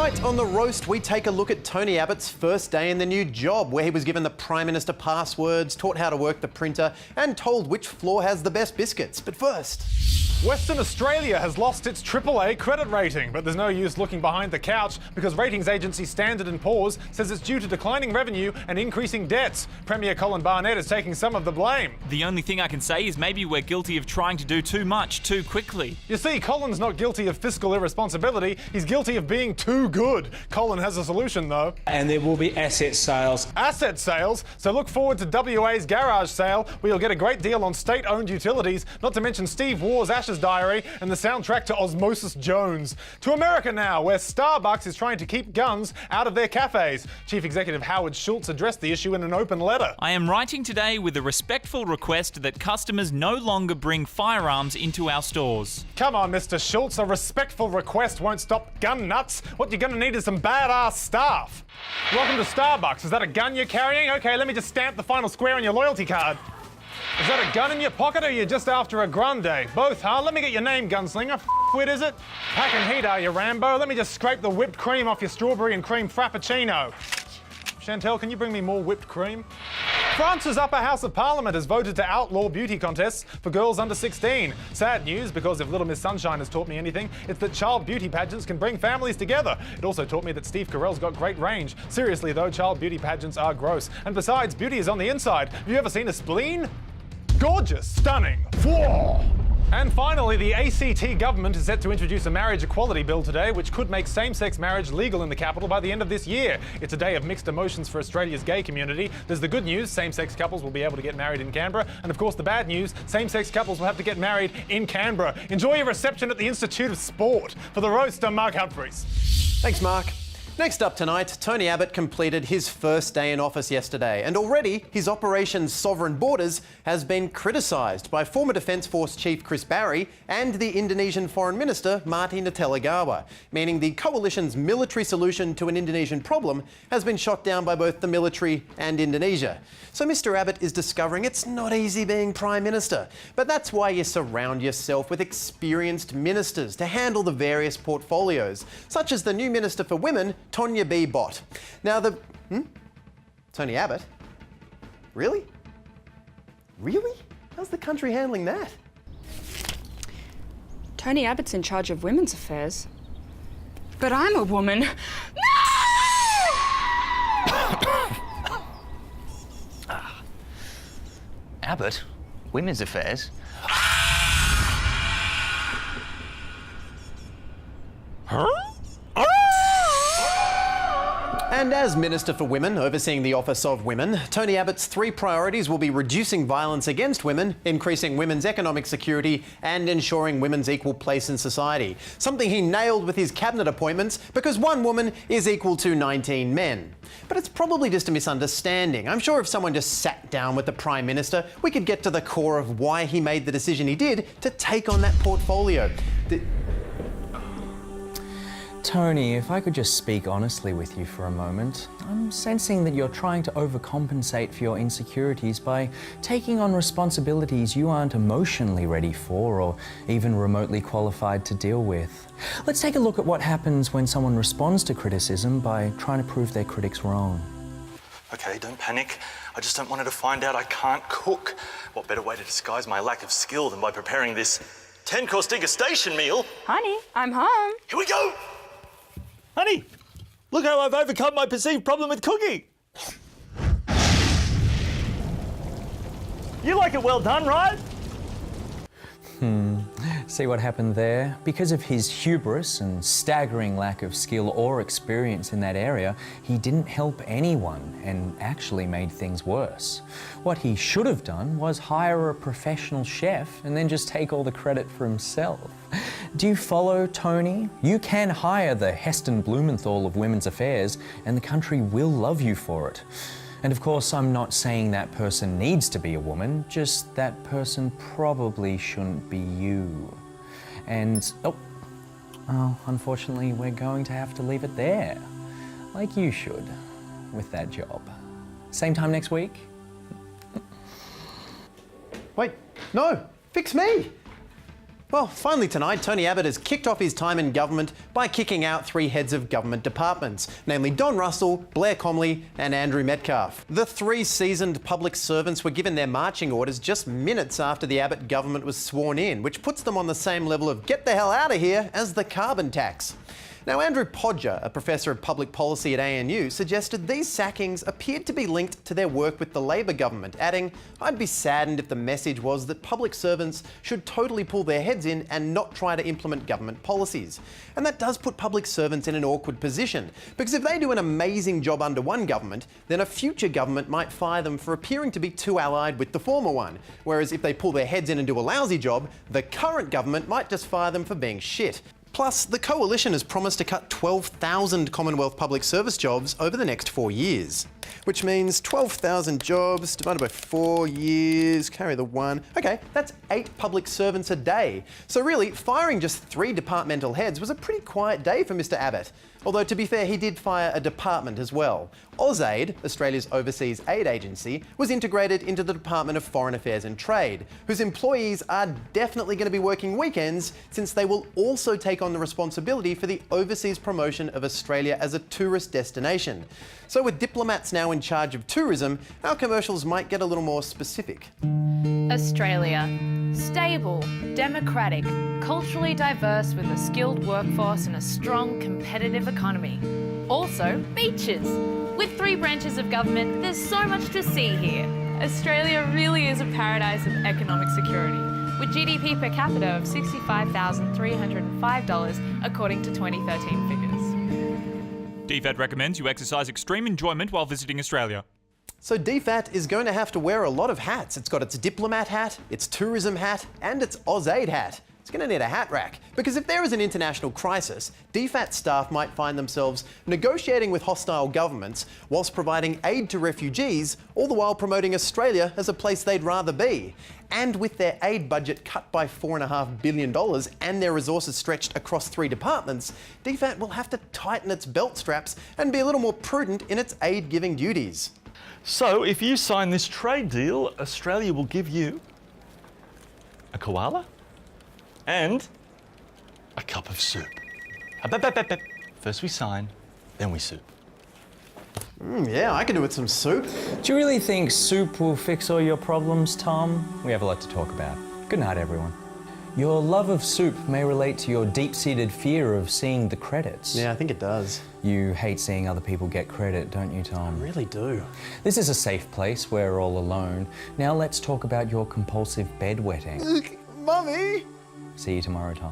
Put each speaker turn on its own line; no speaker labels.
Tonight on The Roast, we take a look at Tony Abbott's first day in the new job, where he was given the Prime Minister passwords, taught how to work the printer, and told which floor has the best biscuits. But first...
Western Australia has lost its AAA credit rating, but there's no use looking behind the couch because ratings agency Standard & Poor's says it's due to declining revenue and increasing debts. Premier Colin Barnett is taking some of the blame.
The only thing I can say is maybe we're guilty of trying to do too much too quickly.
You see, Colin's not guilty of fiscal irresponsibility, he's guilty of being too good. Colin has a solution though.
And there will be asset sales.
Asset sales? So look forward to WA's garage sale, where you'll get a great deal on state-owned utilities, not to mention Steve Waugh's Ashes Diary and the soundtrack to Osmosis Jones. To America now, where Starbucks is trying to keep guns out of their cafes. Chief Executive Howard Schultz addressed the issue in an open letter.
I am writing today with a respectful request that customers no longer bring firearms into our stores.
Come on, Mr. Schultz, a respectful request won't stop gun nuts. What you're gonna need is some badass staff. Welcome to Starbucks. Is that a gun you're carrying? Okay, let me just stamp the final square on your loyalty card. Is that a gun in your pocket or are you just after a grande? Both, huh? Let me get your name, gunslinger. F***wit is it? Pack and heat, are you, Rambo? Let me just scrape the whipped cream off your strawberry and cream frappuccino. Chantel, can you bring me more whipped cream? France's upper house of parliament has voted to outlaw beauty contests for girls under 16. Sad news, because if Little Miss Sunshine has taught me anything, it's that child beauty pageants can bring families together. It also taught me that Steve Carell's got great range. Seriously though, child beauty pageants are gross. And besides, beauty is on the inside. Have you ever seen a spleen? Gorgeous, stunning, whoa! And finally, the ACT government is set to introduce a marriage equality bill today, which could make same-sex marriage legal in the capital by the end of this year. It's a day of mixed emotions for Australia's gay community. There's the good news, same-sex couples will be able to get married in Canberra. And of course, the bad news, same-sex couples will have to get married in Canberra. Enjoy your reception at the Institute of Sport. For The Roast, I'm Mark Humphries.
Thanks, Mark. Next up tonight, Tony Abbott completed his first day in office yesterday, and already his Operation Sovereign Borders has been criticised by former Defence Force Chief Chris Barry and the Indonesian Foreign Minister Marty Natalegawa, meaning the coalition's military solution to an Indonesian problem has been shot down by both the military and Indonesia. So Mr Abbott is discovering it's not easy being Prime Minister, but that's why you surround yourself with experienced ministers to handle the various portfolios, such as the new Minister for Women, Tonya B. Bott. Now Tony Abbott? Really? Really? How's the country handling that?
Tony Abbott's in charge of women's affairs. But I'm a woman. No!
Abbott? Women's affairs?
Huh? And as Minister for Women, overseeing the Office of Women, Tony Abbott's three priorities will be reducing violence against women, increasing women's economic security, and ensuring women's equal place in society. Something he nailed with his cabinet appointments, because one woman is equal to 19 men. But it's probably just a misunderstanding. I'm sure if someone just sat down with the Prime Minister, we could get to the core of why he made the decision he did to take on that portfolio.
Tony, if I could just speak honestly with you for a moment. I'm sensing that you're trying to overcompensate for your insecurities by taking on responsibilities you aren't emotionally ready for or even remotely qualified to deal with. Let's take a look at what happens when someone responds to criticism by trying to prove their critics wrong.
Okay, don't panic. I just don't want her to find out I can't cook. What better way to disguise my lack of skill than by preparing this 10-course degustation meal?
Honey, I'm home.
Here we go! Honey, look how I've overcome my perceived problem with cooking. You like it well done, right?
See what happened there? Because of his hubris and staggering lack of skill or experience in that area, he didn't help anyone and actually made things worse. What he should have done was hire a professional chef and then just take all the credit for himself. Do you follow, Tony? You can hire the Heston Blumenthal of women's affairs and the country will love you for it. And of course, I'm not saying that person needs to be a woman, just that person probably shouldn't be you. And, oh, unfortunately, we're going to have to leave it there, like you should, with that job. Same time next week?
Wait, no, fix me. Well, finally tonight, Tony Abbott has kicked off his time in government by kicking out 3 heads of government departments, namely Don Russell, Blair Comley and Andrew Metcalf. The 3 seasoned public servants were given their marching orders just minutes after the Abbott government was sworn in, which puts them on the same level of get the hell out of here as the carbon tax. Now, Andrew Podger, a professor of public policy at ANU, suggested these sackings appeared to be linked to their work with the Labor government, adding, "I'd be saddened if the message was that public servants should totally pull their heads in and not try to implement government policies." And that does put public servants in an awkward position, because if they do an amazing job under one government, then a future government might fire them for appearing to be too allied with the former one. Whereas if they pull their heads in and do a lousy job, the current government might just fire them for being shit. Plus, the coalition has promised to cut 12,000 Commonwealth public service jobs over the next 4 years. Which means 12,000 jobs divided by 4 years, carry the 1. Okay, that's 8 public servants a day. So really, firing just 3 departmental heads was a pretty quiet day for Mr Abbott. Although, to be fair, he did fire a department as well. AusAid, Australia's overseas aid agency, was integrated into the Department of Foreign Affairs and Trade, whose employees are definitely going to be working weekends, since they will also take on the responsibility for the overseas promotion of Australia as a tourist destination. So with diplomats now in charge of tourism, our commercials might get a little more specific.
Australia. Stable, democratic, culturally diverse with a skilled workforce and a strong competitive economy. Also, beaches. With 3 branches of government, there's so much to see here. Australia really is a paradise of economic security, with GDP per capita of $65,305 according to 2013 figures.
DFAT recommends you exercise extreme enjoyment while visiting Australia.
So DFAT is going to have to wear a lot of hats. It's got its diplomat hat, its tourism hat, and its AusAid hat. It's going to need a hat rack, because if there is an international crisis, DFAT staff might find themselves negotiating with hostile governments whilst providing aid to refugees, all the while promoting Australia as a place they'd rather be. And with their aid budget cut by $4.5 billion and their resources stretched across 3 departments, DFAT will have to tighten its belt straps and be a little more prudent in its aid-giving duties.
So, if you sign this trade deal, Australia will give you a koala and a cup of soup. First we sign, then we soup.
Yeah, I could do with some soup.
Do you really think soup will fix all your problems, Tom? We have a lot to talk about. Good night, everyone. Your love of soup may relate to your deep-seated fear of seeing the credits.
Yeah, I think it does.
You hate seeing other people get credit, don't you, Tom?
I really do.
This is a safe place. We're all alone. Now let's talk about your compulsive bedwetting.
Mummy!
See you tomorrow, Tom.